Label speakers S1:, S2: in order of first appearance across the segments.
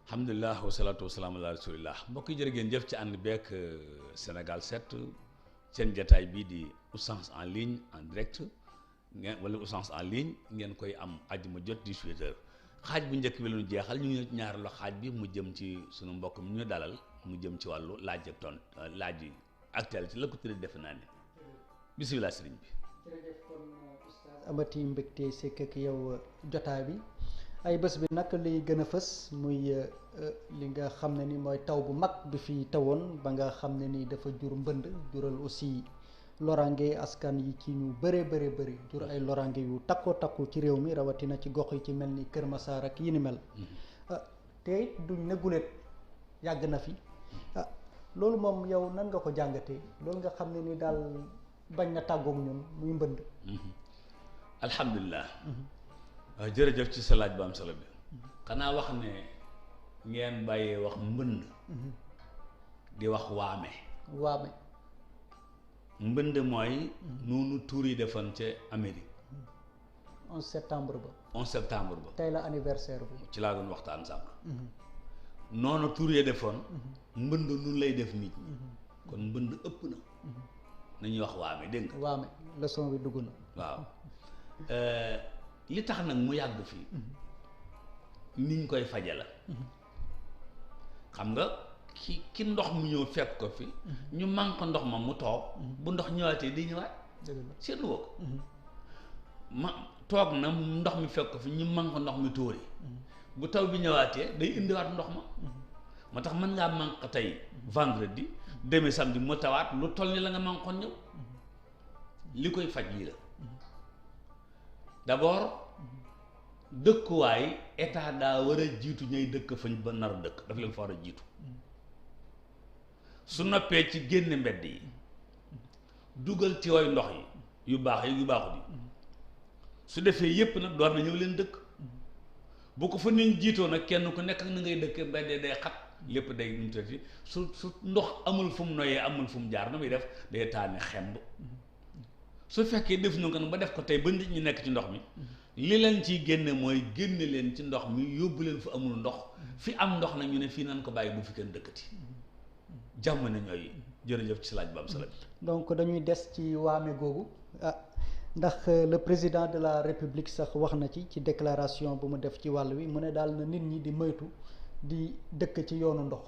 S1: alhamdulilah wasalaatu wasalaam ala rasulillah mbokk yi jërë ngeen jëf ci ànd beek Sénégal 7 seen jataay bii di Oustaz en ligne en direct ngeen wala Oustaz en ligne ngeen koy am àjjuma jot 18h xaaj bu njëkk bi la ñu jeexal ñu ngi ñaareelu xaaj bi mu jëm ci sunu mbokk mi ñu dalal mu jëm ci wàllu laaj ak ton laaj yi actualité la ko tëddee defe naa ne bisimilah sëriñ bi.
S2: jërëjëf kon Oustaz amati mbégte sekk ak yow jotaay bi. ay bés bi nag liy gën a fës muy li nga xam ne ni mooy taw bu mag bi fi tawoon ba nga xam ne ni dafa jur mbënd jural aussi loraange askan yi ci ñu bëree bëri jur ay loraange yu takkoo takku ci réew mi rawatina ci gox yi ci mel ni Kër Massar ak yi ni mel te it duñ ne guléet yàgg na fi loolu moom yow nan nga ko jàngatee loolu nga xam ne ni daal bañ na tàggoog ñun muy mbënd.
S1: alhamdulilah. waaw jërëjëf ci sa laaj bu am solo bi xanaa wax ne ngeen bàyyee wax mbënd di wax waame mbënd mooy noonu tuur yi defoon ca Amérique
S2: 11 septembre ba tey la anniversaire bi
S1: ci laa doon waxtaan sànq noonu tuur yi defoon mbënd nun lay def nit ñi kon mbënd ëpp na nañuy wax waame dégg nga
S2: waame leçon bi dugg na
S1: waaw li tax nag mu yàgg fii niñ koy faje la xam nga ki ndox mu ñëw fekk ko fi ñu manque ndox ma mu toog bu ndox ñëwaatee di ñëwaat seetlu woo ko ma toog na ndox mi fekk ko fi ñu manque ndox mi tóori bu taw bi ñëwaatee day indiwaat ndox ma moo tax mën ngaa manque tey vendredi demee samedi mu tawaat lu toll ni la nga manquoon ñëw li koy faj lii la d'abord dëkkuwaay état daa war a jiitu ñay dëkk fañ ba nar a dëkk daf leen fa war a jiitu su noppee ci génne mbedd yi dugal ci way ndox yi yu baax yi yu baaxut yi su defee yépp nag door na ñëw leen dëkk bu ko fa niñ jiitoo nag kenn ku nekk na ngay dëkk mbedd day xat lépp day numutati su ndox amul fu mu noyee amul fu mu jaar na muy def day taane xemb su fekkee def ñu ko nag ba def ko tey ba nit ñi nekk ci ndox mi li leen ciy génne mooy génne leen ci ndox mi yóbbu leen fu amul ndox fi am ndox nag ñu ne fii nan ko bàyyi bu fi kenn dëkkati jàmm na ñooy jërëjëf ci laaj bu am solo bi
S2: donc dañuy des ci waame googu ndax le président de la république sax wax na ci déclaration bu mu def ci wàll wi mu ne daal na nit ñi di moytu di dëkk ci yoonu ndox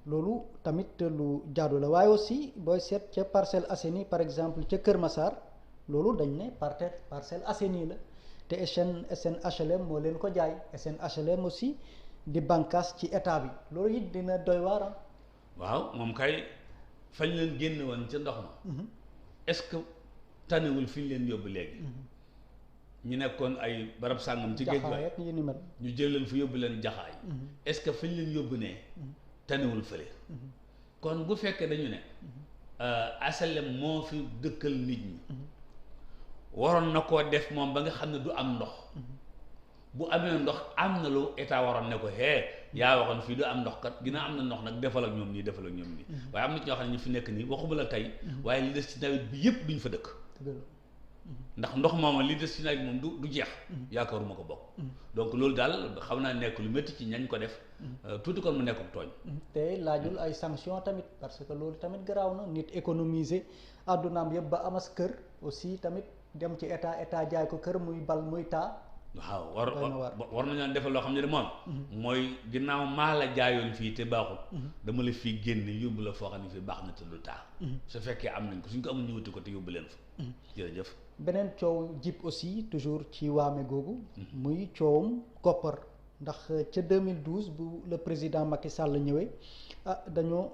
S2: loolu tamit lu jaadu la waaye aussi booy seet ca Parcelles Assainies par exemple ca Kër Massar loolu dañ ne Parcelles Assainies la te SNHLM moo leen ko jaay SNHLM aussi di bànqaas ci état bi loolu it dina doy waaram
S1: waaw moom kay fañ leen génn woon ca ndox ma est-ce que tanewul fi ñu leen yóbbu léegi ñu nekkoon ay barab sàngam ci géej waay ñu jël leen fu yóbbu leen jaxaay est-ce que fañ leen yóbbu ne tanewul fële kon bu fekkee dañu ne HLM moo fi dëkkal nit ñi waroon na koo def moom ba nga xam ne du am ndox bu amee ndox am na lu état waroon ne ko yaa waxoon fii du am ndox kat ginnaaw am na ndox nag defal ak ñoom nii waaye am na ci ñoo xam ne ñu fi nekk nii waxuma la tey waaye li des ci nawet bi yépp duñ fa dëkk ndax ndox moom li des ci nawet bi moom du jeex yaakaaruma ko bokk donc loolu daal xam naa nekk lu métti ci ñañ ko def tuuti kon mu nekk tooñ
S2: te laajul ay sanction tamit parce que loolu tamit garaaw na nit économiser àddunaam yëpp ba amas kër aussi tamit dem ci état jaay ko kër muy bal muy taa
S1: waaw war nañu defal loo xam ne de moom mooy ginnaaw maa la jaayoon fii te baaxul dama la fii génne yóbbu la foo xam ne fii baax na te du taa su fekkee am nañ ko suñ ko amul ñu wuti ko te yóbbu leen fa jërëjëf
S2: beneen coow jib aussi toujours ci waame googu muy coowum koppar ndax ca 2012 bu le président Macky Sall ñëwee dañoo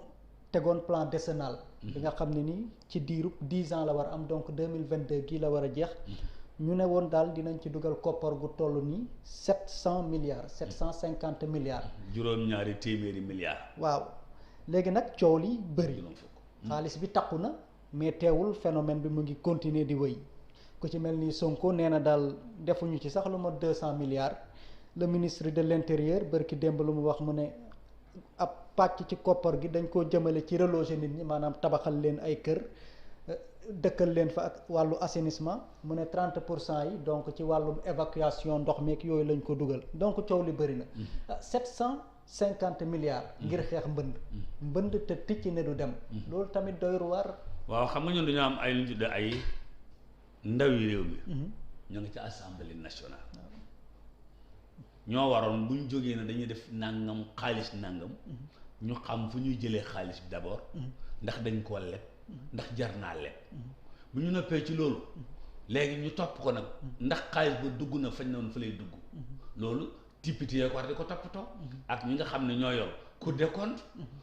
S2: tegoon plan décennal bi nga xam ne ni ci diirub 10 ans la war am donc 2022 gii la war a jeex ñu ne woon daal dinañ ci dugal koppar gu toll nii 700 milliards 750 milliards
S1: juróom-ñaari téeméeri milliards
S2: waaw léegi nag coow li bëri xaalis bi takku na mais teewul phénomène bi mu ngi continuer di wëy ku ci mel ni Sonko nee na daal defuñu ci sax lu ma 200 milliards le ministre de l'intérieur bërki démb lu mu wax mu ne ab pàcc ci koppar gi dañ koo jëmale ci reloger nit ñi maanaam tabaxal leen ay kër dëkkal leen fa ak wàllu assainissement mu ne 30% yi donc ci wàllum évacuation ndox meek yooyu lañ ko dugal donc coow li bëri na 700 50 milliards ngir xeex mbënd te ticc ne du dem loolu tamit doy waar.
S1: waaw xam nga ñun dañoo am ay lu ñu tudde ay ndawi réew mi ñoo ngi ci assemblée nationale ñoo waroon bu ñu jógee ne dañuy def nangam xaalis nangam ñu xam fu ñuy jëlee xaalis bi d'abord ndax dañ koo leb ndax jar naa leb bu ñu noppee ci loolu léegi ñu topp ko nag ndax xaalis ba dugg na fañ noonu fa lay dugg loolu député yoo ko war di ko toppatoo ak ñi nga xam ne ñoo yor Cour des comptes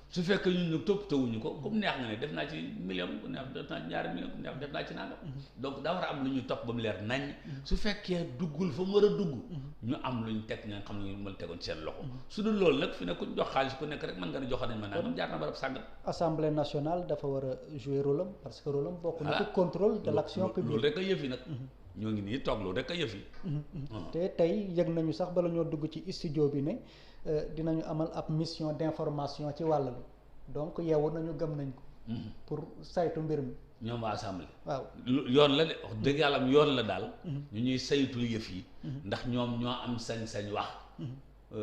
S1: su fekkee ñun ñu toppatoowuñu ko comme neex nga ne def naa ci million bu neex def naa ci ñaari million bu neex def naa ci nangam donc daa war a am lu ñuy topp ba mu leer nañ su fekkee duggul fa mu war a dugg ñu am lu ñu teg ña nga xam ne ñu mën tegoon seen loxo su dul loolu nag fi ne ku jox xaalis ku nekk rek mën nga ne joxoon nañ ma nangam jaar na barab sàngam.
S2: Assemblée nationale dafa war a jouer rôle am parce que rôle am bokk na ci contrôle de l'action publique.
S1: loolu rek a yëf yi nag. ñoo ngi nii toog loolu rek a yëf yi.
S2: te tey yëg nañu sax bala ñoo dugg ci studio bi ne dinañu amal ab mission d'information ci wàll bi donc yeewu nañu gëm nañ ko. pour saytu mbir mi.
S1: ñoom waa assemblée.
S2: waaw
S1: yoon la de wax dëgg yàlla am yoon la daal. ñu ñuy saytul yëf yi. ndax ñoom ñoo am sañ-sañ wax.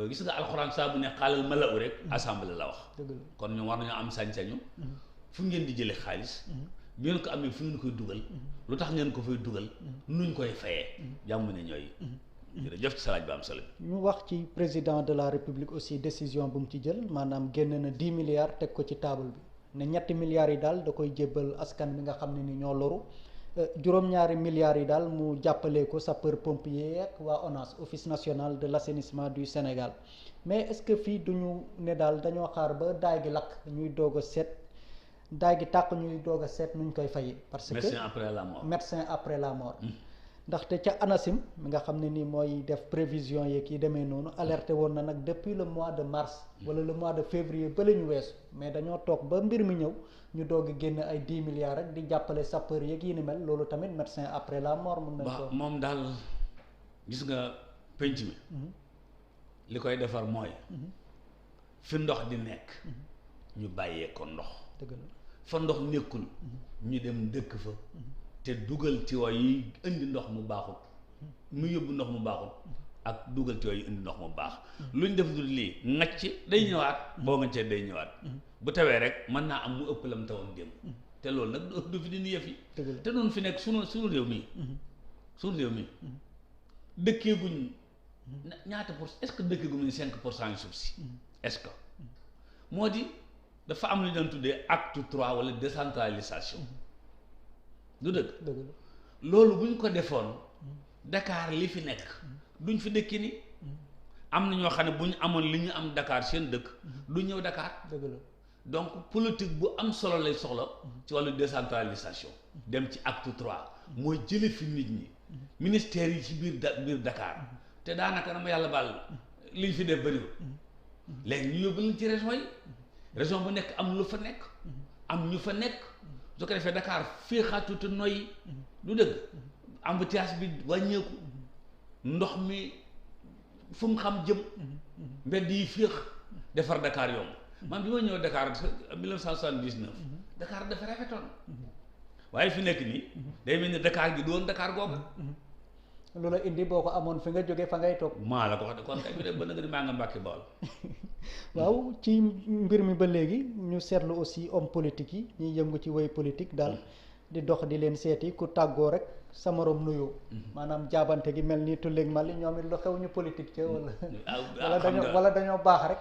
S1: gis nga alxuraan saa bu ne xaalal mala u rek assemblée la wax.
S2: dëgg la
S1: kon ñoom war nañoo am sañ-sañu. fu ngeen di jëlee xaalis. bi ngeen ko amee fu ngeen koy dugal. lu tax ngeen ko fay dugal. nuñ koy fayee. jàmm ne ñooy. jërëjëf ci salaaj ba am solo.
S2: ñu wax ci président de la république aussi décision bu mu ci jël maanaam génn na 10 milliards teg ko ci table bi ne ñetti milliards yi daal da koy jébbal askan bi nga xam ne ni ñoo loru juróom-ñaari milliards yi daal mu jàppalee ko sapeur pompier ak waa ONAS office national de l'assainissement du Sénégal mais est-ce que fii duñu ne daal dañoo xaar ba daay gi lakk ñuy doog a seet daay gi tàkk ñuy doog a seet nuñ koy fayee. parce que
S1: médecin après la mort.
S2: médecin après la mort. ndaxte ca ANACIM mi nga xam ne ni mooy def prévision yeeg yi demee noonu alerté woon na nag depuis le mois de mars wala le mois de février ba la ñu weesu mais dañoo toog ba mbir mi ñëw ñu doog a génn ay 10 milliards rek di jàppale sapeur yeeg yi ni mel loolu tamit médecin après la mort mun nañ ko
S1: moom daal gis nga penc mi li koy defar mooy fi ndox di nekk ñu bàyyee ko ndox
S2: dëgg la
S1: fa ndox nekkul ñu dem dëkk fa te dugal tiwa yi indi ndox mu baaxut mu yóbbu ndox mu baaxut ak dugal tiwa yi indi ndox mu baax luñ def dul lii ngacc day ñëwaat boo ngaccee day ñëwaat bu tawee rek mën naa am mu ëpp lam tawoon démb te loolu nag du fi dindi yëf yi te noonu fi nekk sunu réew mi sunu réew mi dëkkeeguñ ñaata pour est-ce que dëkkeeguñ 5% yu suuf si est-ce que moo di dafa am lu ñu doon tuddee acte 3 wala décentralisation du dëgg loolu bu ñu ko defoon Dakar li fi nekk duñ fi dëkki ni am na ñoo xam ne bu ñu amoon li ñu am Dakar seen dëkk du ñëw Dakar
S2: dëgg la
S1: donc politique bu am solo lay soxla ci wàllu décentralisation dem ci acte 3 mooy jële fi nit ñi ministères yi ci biir Dakar te daanaka dama yàlla baal liñ fi def bëriwul léegi ñu yóbbu leen ci région yi région bu nekk am lu fa nekk am ñu fa nekk su ko defee Dakar féexaatu te noyyi du dëgg embouteillage bi wàññeeku ndox mi fu mu xam jëm mbedd yi féex defar Dakar yomb man bi ma ñëw Dakar 1979 Dakar dafa rafetoon waaye fi nekk nii day mel ni Dakar gi doon Dakar googu
S2: lu la indi boo ko amoon fi nga jógee fa ngay toog
S1: maa la ko wax de kon kay bi de ba nga ni maa nga Mbàkke Bawol
S2: waaw ci mbir mi ba léegi ñu seetlu aussi homme politique yi ñuy yëngu ci woy politique daal di dox di leen seeti ku tàggoo rek sa morom nuyoo maanaam jaabante gi mel nii tulleeg mali ñoom it lu xew ñu politique ca wala dañoo baax rek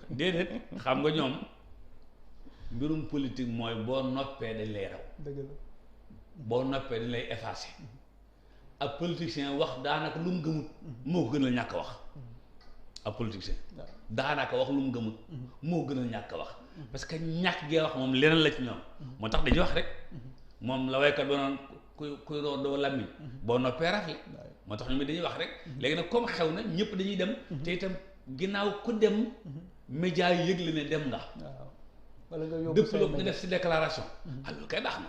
S1: déedéet xam nga ñoom mbirum politique mooy boo noppee dañ lay raw
S2: dëgg la
S1: boo noppee dañ lay effacer ab politicien wax daanaka lu mu gëmut moo gën a ñàkk wax ab politicien daanaka wax lu mu gëmut moo gën a ñàkk wax parce que ñàkk gee wax moom leneen la ci ñoom moo tax dañuy wax rek moom la waykat ba noon kuy roo doo làmmiñ boo noppee rafle moo tax ñoom dañuy wax rek léegi nag comme xew na ñëpp dañuy dem te itam ginnaaw ku dem média yi yëgle ne dem nga
S2: wala nga yóbbu
S1: dëpp nga def ci déclaration loolu kay baax na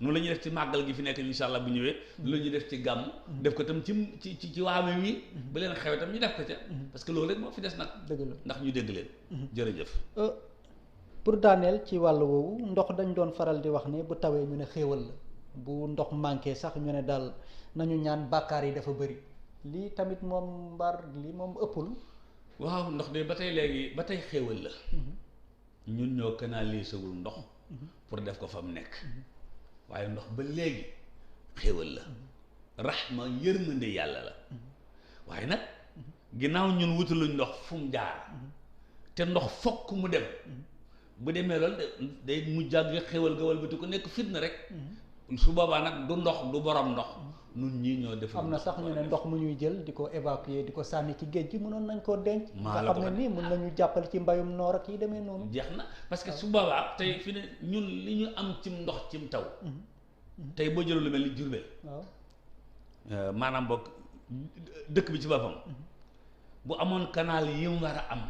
S1: noonu la ñuy def ci màggal gi fi nekk insha allah bu ñëwee loolu la ñuy def ci gàmm def ko tam ci waame wi ba leen xew itam ñu def ko ca parce que loolu rek moo fi des nag
S2: dëgg la
S1: ndax ñu dégg leen jërëjëf
S2: pour daaneel ci wàll woowu ndox dañ doon faral di wax ne bu tawee ñu ne xéewal la bu ndox manqué sax ñu ne daal nañu ñaan bàkkaar yi dafa bëri lii tamit moom mbaar lii moom ëppul
S1: waaw ndox de ba tey léegi ba tey xéewal la. ñun ñoo canaliser wul ndox. pour def ko fa mu nekk. waaye ndox ba léegi xéewal la. raxma yërmande yàlla la. waaye nag ginnaaw ñun wutaluñ ndox fu mu jaar. te ndox fokk mu dem. bu demee loolu day mu jàgg xéwal gawal bi te ku nekk fitna rek. su boobaa nag du ndox du borom ndox. nun ñii ñoo def.
S2: am na sax ñu ne ndox mu ñuy jël di ko évacuer di ko sànni ci géej gi mënoon nañ koo denc.
S1: maa
S2: nga xam ne nii mën nañu jàppale ci mbayum noor ak yi demee noonu.
S1: jeex na parce que su boobaa tey fi ne ñun li ñu am cim ndox cim taw. tey boo jëloon lu mel ni Jurbel. waaw maanaam boog dëkk bi ci boppam. bu amoon canal yi mu war a am.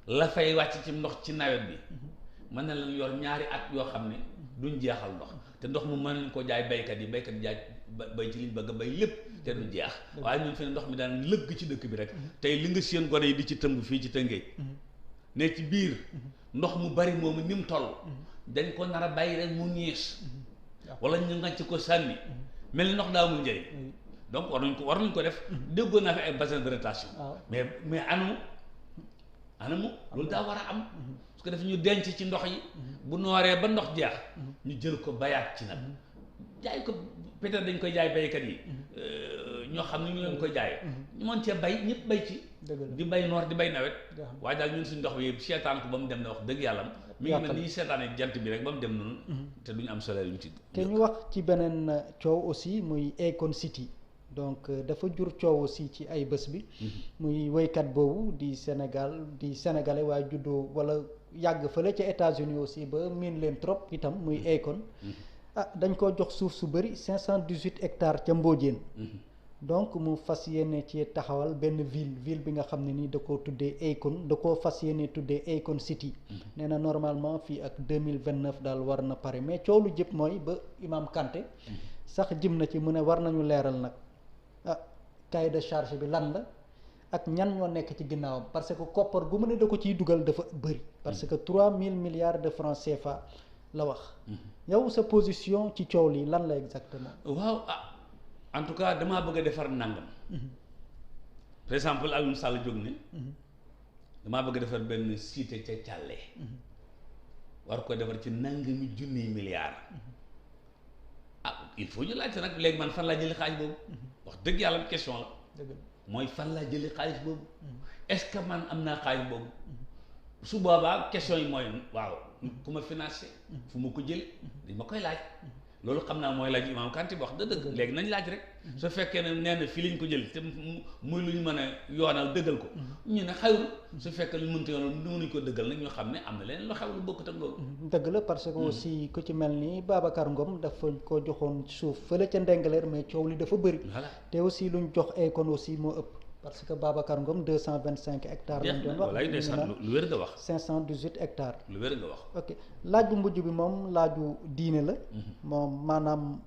S1: la fay wàcc ci ndox ci nawet bi. mën na leen yor ñaari at yoo xam ne duñ jeexal ndox te ndox mu mën nañ ko jaay baykat yi jaay bay ci liñ bëgg a bay lépp te du jeex. waaye ñun fi ne ndox mi daan lëgg ci dëkk bi rek. tey li nga seen gone yi di ci tëmb fii ci Tëngéej. ne ci biir ndox mu bari moomu ni mu toll. dañ ko nar a bàyyi rek mu ñiis. wala ñu ngànc ko sànni. mel ni ndox daa amul njëriñ. donc war nañ ko def. déggoon naa fi ay bassin de rétention. mais anamu loolu daa war a am. su ko def ñu denc ci ndox yi. bu nooree ba ndox jeex. ñu jël ko bayaat ci nag. jaay ko peut-être dañ koy jaay baykat yi. ñoo xam ne ñu leen koy jaay. ñu mën cee bay ñëpp bay ci. di bay noor di bay nawet. waaye daal ñun suñ ndox bi seetaan ko ba mu dem na wax dëgg yàlla. mi ngi mel ni seetaanee jant bi rek ba mu dem noonu. te duñu am solaire yu ñu ci.
S2: te ñu wax ci beneen coow aussi muy Akon City. donc dafa jur coow aussi ci ay bés bi. muy woykat boobu di sénégalais waaye juddoo wala yàgg fële ca États-Unis aussi ba miin leen trop itam muy Akon. dañ ko jox suuf su bëri 518 hectares ca Mbodiène. donc mu fas yéene ci taxawal benn ville bi nga xam ne ni da koo tuddee Akon da koo fas yéene tuddee Akon City. nee na normalement fii ak 2029 daal war na pare mais coow lu jëpp mooy ba Imam Kanté sax jëm na ci mu ne war nañu leeral nag. cahier de charge bi lan la ak ñan ñoo nekk ci ginnaawam parce que koppar gu mu ne da ko ciy dugal dafa bëri parce que 3000 milliards de francs CFA la wax. yow sa position ci coow lii lan la exactement.
S1: waaw en tout cas damaa bëgg a defar nangam. par exemple Alioune Sall jóg ne. damaa bëgg a defar benn cité ca Thialé. war ko defar ci nangami junniy milliards. il faut ñu laajte nag léegi man fan laa jëli xaalis boobu. wax dëgg yàlla question la. mooy fan laa jëli xaalis boobu. est-ce que man am naa xaalis boobu. su boobaa question yi mooy waaw ku ma financé. fu ma ko jël dañ ma koy laaj. loolu xam naa mooy laaj Imam Kanté wax dëgg léegi nañ laaj rek. su fekkee ne nee na fii lañ ko jël te muy lu ñu mën a yoonal dëggal ko. ñu ne xayul su fekkee lu ñu mënta yoonal mënuñ ko dëggal nag ñu xam ne am na leneen lu xew lu bokkut ak loolu.
S2: dëgg la parce que aussi ku ci mel ni Babacar Ngom dafa ko joxoon suuf fële ca Ndengaleer mais coow li dafa bëri. te aussi lu ñu jox Akon aussi moo ëpp. parce que Babacar Ngom 225 hectares. lañ doon wax
S1: lu wér nga wax.
S2: 518 hectares.
S1: lu wér nga wax.
S2: ok laaj bu mujj bi moom laaju diine la. moom maanaam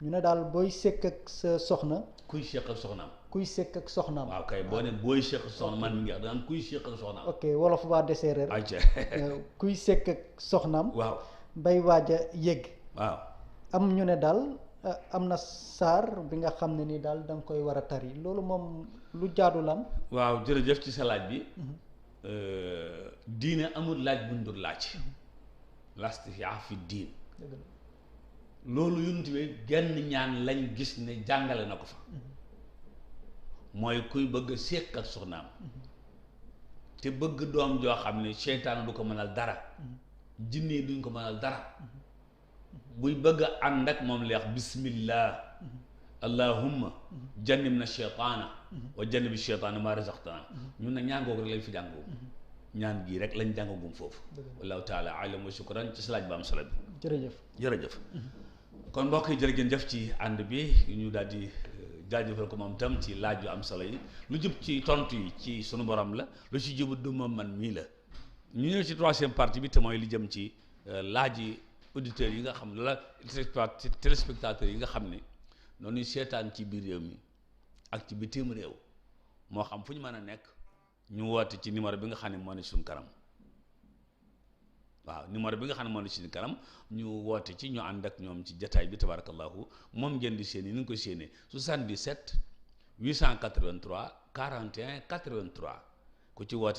S2: ñu ne daal booy sekk ak sa soxna.
S1: kuy sekk ak soxnaam.
S2: kuy sekk ak soxnaam.
S1: waaw kay boo ne booy sekk ak soxnaam man mi ngi wax daan kuy sekk ak soxnaam.
S2: ok wolof waa de séeréer. kuy sekk ak soxnaam.
S1: waaw
S2: bay waaj a yëgg.
S1: waaw
S2: am ñu ne daal am na saar bi nga xam ne ni daal da nga koy war a tari loolu moom lu jaadu lan.
S1: waaw jërëjëf ci sa laaj bi. diine amul laaj buñ dul laaj. lastixyaa fi diin. loolu yuntu bi genn ñaan lañ gis ne jàngale na ko fa. mooy kuy bëgg a séq ak soxnaam. te bëgg doom joo xam ne seytaan du ko mënal dara. jinne duñ ko mënal dara. buy bëgg a ànd ak moom leex bismillah allahumma jannibna shaytaana wa jannibi shaytaana maa razaqtana ñun nag ñaan googu rek lañ fi jàngoo ñaan gii rek lañ jàngagum foofu wallahu taala alam wa shukran ci salaaj ba am solo bi jërëjëf kon mbokk yi jërë ngeen jëf ci ànd bi ñu daal di jaajëfal ko moom tam ci laaj yu am solo yi lu jub ci tontu yi ci sunu borom la lu ci jubut du moom man mii la ñu ñëw ci troisième partie bi te mooy li jëm ci laaj yi auditeurs yi nga xam ne la téléspectateurs yi nga xam ne noonu seetaan ci biir réew mi ak ci bitim réew moo xam fu ñu mën a nekk ñu woote ci numéro bi nga xam ne moo ne suñu kanam waaw numéro bi nga xam ne moo ne suñu kanam ñu woote ci ñu ànd ak ñoom ci jataay bi tabarakallahu moom ngeen di séeni ni nga ko séenee 77 883 41 83 ku ci woote